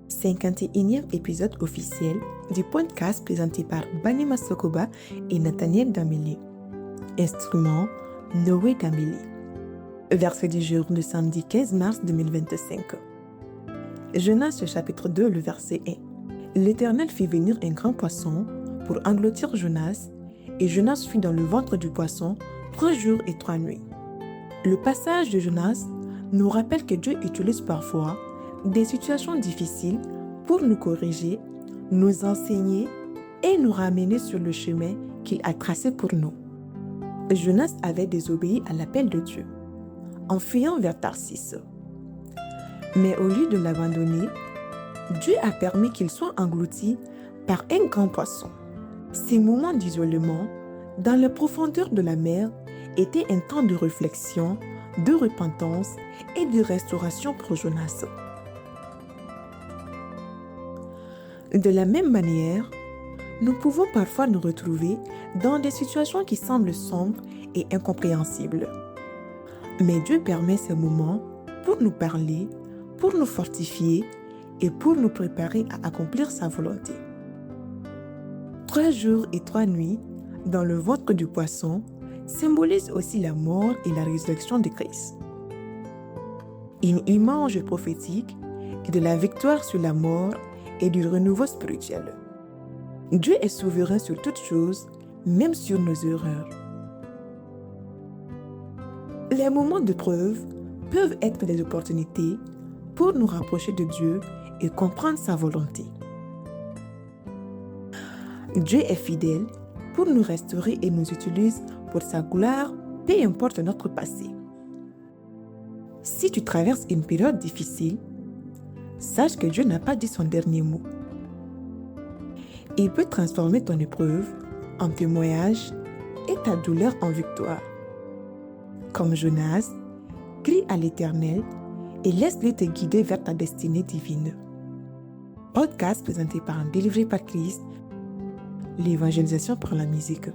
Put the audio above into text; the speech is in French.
51e épisode officiel du podcast présenté par Banima Sokoba et Nathaniel Dameli. Instrument, Noé Dameli. Verset du jour le samedi 15 mars 2025. Jonas chapitre 2, le verset 1. L'Éternel fit venir un grand poisson pour engloutir Jonas, et Jonas fut dans le ventre du poisson 3 jours et 3 nuits. Le passage de Jonas nous rappelle que Dieu utilise parfois des situations difficiles pour nous corriger, nous enseigner et nous ramener sur le chemin qu'il a tracé pour nous. Jonas avait désobéi à l'appel de Dieu en fuyant vers Tarsis. Mais au lieu de l'abandonner, Dieu a permis qu'il soit englouti par un grand poisson. Ces moments d'isolement, dans la profondeur de la mer, étaient un temps de réflexion, de repentance et de restauration pour Jonas. De la même manière, nous pouvons parfois nous retrouver dans des situations qui semblent sombres et incompréhensibles. Mais Dieu permet ces moments pour nous parler, pour nous fortifier et pour nous préparer à accomplir sa volonté. 3 jours et 3 nuits dans le ventre du poisson symbolisent aussi la mort et la résurrection de Christ. Une image prophétique de la victoire sur la mort et du renouveau spirituel. Dieu est souverain sur toutes choses, même sur nos erreurs. Les moments de preuve peuvent être des opportunités pour nous rapprocher de Dieu et comprendre sa volonté. Dieu est fidèle pour nous restaurer et nous utilise pour sa gloire, peu importe notre passé. Si tu traverses une période difficile, sache que Dieu n'a pas dit son dernier mot. Il peut transformer ton épreuve en témoignage et ta douleur en victoire. Comme Jonas, crie à l'Éternel et laisse-le te guider vers ta destinée divine. Podcast présenté par Délivré par Christ, l'évangélisation par la musique.